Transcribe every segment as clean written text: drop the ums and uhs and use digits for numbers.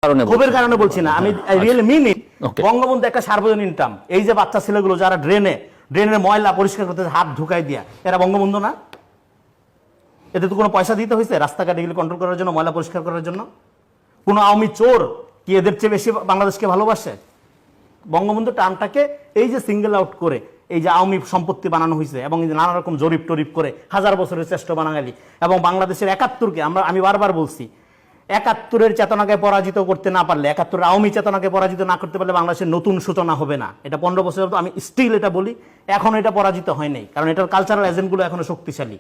ক্ষোভের কারণে বলছি না, আমি রিয়েলি মিন ইট। বঙ্গবন্ধু একটা সার্বজনীন টার্ম। এই যে বাচ্চা ছেলেগুলো যারা ড্রেনের ময়লা পরিষ্কার করতে হাত ঢুকাই দিয়া, এরা বঙ্গবন্ধু না? এতে তো কোনো পয়সা দিতে হয়েছে রাস্তাঘাট এগুলো কন্ট্রোল করার জন্য, ময়লা পরিষ্কার করার জন্য? কোন আওয়ামী চোর কি এদের চেয়ে বেশি বাংলাদেশকে ভালোবাসে? বঙ্গবন্ধু টার্মটাকে এই যে সিঙ্গেল আউট করে এই যে আওয়ামী সম্পত্তি বানানো হয়েছে এবং নানা রকম জরিপ টরিপ করে 1000 বছরের শ্রেষ্ঠ বাঙালি এবং বাংলাদেশের 71কে আমি বারবার বলছি, 71-এর চেতনাকে পরাজিত করতে না পারলে, 71-এর আওয়ামী চেতনাকে পরাজিত না করতে পারলে বাংলাদেশের নতুন সূচনা হবে না। এটা 15 বছর আমি স্টিল এটা বলি, এখন এটা পরাজিত হয় নাই, কারণ এটার কালচারাল এজেন্টগুলো এখনো শক্তিশালী।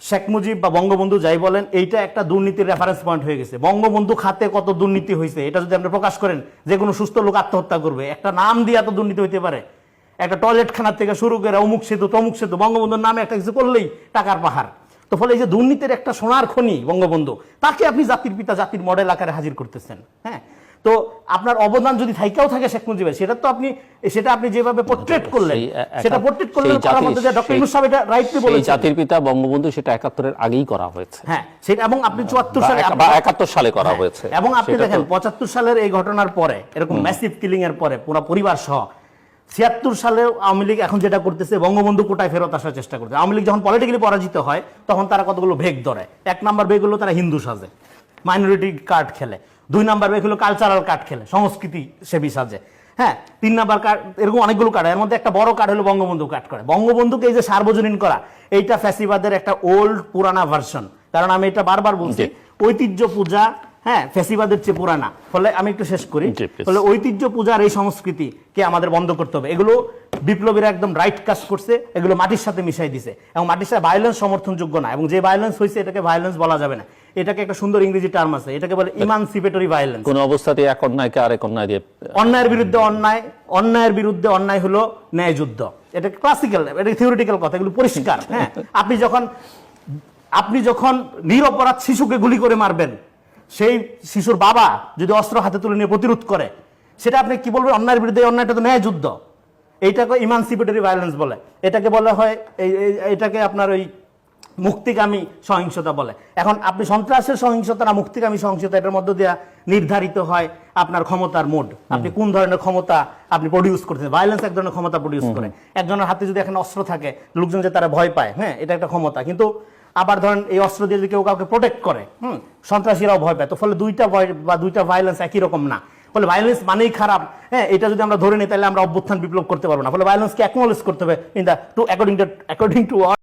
শেখ মুজিব বা বঙ্গবন্ধু যাই বলেন, এইটা একটা দুর্নীতির রেফারেন্স পয়েন্ট হয়ে গেছে। বঙ্গবন্ধু খাতে কত দুর্নীতি হয়েছে এটা যদি আপনি প্রকাশ করেন, যে কোনো সুস্থ লোক আত্মহত্যা করবে। একটা নাম দিয়ে এত দুর্নীতি হইতে পারে? একটা টয়লেট খানার থেকে শুরু করে অমুক সেতু তমুক সেতু, বঙ্গবন্ধুর নামে একটা কিছু করলেই টাকার পাহাড়। তো ফলে এই যে দুর্নীতির একটা সোনার খনি বঙ্গবন্ধু, তাকে আপনি জাতির পিতা জাতির মডেল আকারে হাজির করতেছেন। হ্যাঁ, তো আপনার অবদান যদি থাইকাও থাকে শেখ মুজিবের, সেটা আপনি যেভাবে পোর্ট্রেট করলেন, সেটা পোর্ট্রেট করলেন করার মধ্যে যে ডক্টর ইউনূস সাহেব এটা রাইটলি বলেছেন, জাতির পিতা বঙ্গবন্ধু সেটা 71-এর আগেই করা হয়েছে। হ্যাঁ, সেটা এবং আপনি 74 সালে বা 71 সালে করা হয়েছে। এবং আপনি দেখেন 75 সালের এই ঘটনার পরে, এরকম ম্যাসিভ কিলিং এর পরে পুরো পরিবার সহ 76 সালে আওয়ামী লীগ এখন যেটা করতেছে, বঙ্গবন্ধু কোটায় ফেরত আসার চেষ্টা করছে। আওয়ামী লীগ যখন পলিটিক্যালি পরাজিত হয় তখন তারা কতগুলো ভেগ ধরে। 1 নাম্বার ভেগ হলো তারা হিন্দু সাজে, মাইনরিটি কার্ড খেলে। 2 নাম্বার ভেগ হলো কালচারাল কার্ড খেলে, সংস্কৃতি সেবী সাজে। হ্যাঁ, 3 নাম্বার কার্ড, এরকম অনেকগুলো কার্ড, এর মধ্যে একটা বড় কার্ড হলো বঙ্গবন্ধু কার্ড করে। বঙ্গবন্ধুকে এই যে সার্বজনীন করা, এইটা ফ্যাসিবাদের একটা ওল্ড পুরানা ভার্সন। কারণ আমি এটা বারবার বলছি, ঐতিহ্য পূজা হ্যাঁ ফ্যাসিবাদের চেয়ে পুরানা। ফলে আমি একটু শেষ করি, ফলে ঐতিহ্য পূজার এই সংস্কৃতিকে আমাদের বন্ধ করতে হবে। এগুলো বিপ্লবীরা একদম রাইট কাজ করছে, এগুলো মাটির সাথে মিশাই দিছে এবং মাটির সাথে ভায়োলেন্স সমর্থনযোগ্য না। এবং যে ভায়োলেন্স হয়েছে এটাকে ভায়োলেন্স বলা যাবে না, এটাকে একটা সুন্দর ইংরেজি টার্ম আছে, এটাকে বলে ইমানসিপেটরি ভায়োলেন্স। কোন অবস্থাতে এক অন্যায়কে আরেক অন্যায় দিয়ে, অন্যায়ের বিরুদ্ধে অন্যায়, অন্যায়ের বিরুদ্ধে অন্যায় হলো ন্যায় যুদ্ধ। এটা ক্লাসিক্যাল, এটা থিওরিটিক্যাল কথা, এগুলো পরিষ্কার। হ্যাঁ, আপনি যখন নিরপরাধ শিশুকে গুলি করে মারবেন, সেই শিশুর বাবা যদি অস্ত্র হাতে তুলে নিয়ে প্রতিরোধ করে, সেটা আপনি কি বলবেন? অন্যায়ের বিরুদ্ধে অন্যায়টা তো ন্যায় যুদ্ধ। এইটাকে ইমানসিপেটরি ভায়োলেন্স বলে। এটাকে বলা হয়, এটাকে আপনার ওই মুক্তিকামী সহিংসতা বলে। এখন আপনি সন্ত্রাসের সহিংসতা না মুক্তিকামী সহিংসতা, এটার মধ্য দিয়ে নির্ধারিত হয় আপনার ক্ষমতার মোড। আপনি কোন ধরনের ক্ষমতা আপনি প্রডিউস করতেছেন। ভায়োলেন্স এক ধরনের ক্ষমতা প্রডিউস করে। একজনের হাতে যদি এখন অস্ত্র থাকে, লোকজন যে তারা ভয় পায়, হ্যাঁ, এটা একটা ক্ষমতা। কিন্তু আবার ধরেন এই অস্ত্র দিয়ে যদি কেউ কাউকে প্রোটেক্ট করে, সন্ত্রাসীরাও ভয় পায়। তো ফলে দুইটা ভয় বা দুইটা ভায়োলেন্স একই রকম না। ফলে ভায়োলেন্স মানেই খারাপ, হ্যাঁ, এটা যদি আমরা ধরে নিই তাহলে আমরা অভ্যুত্থান বিপ্লব করতে পারবো না। ফলে ভায়োলেন্সকে অ্যাকনোলেজ করতে হবে, অ্যাকর্ডিং টু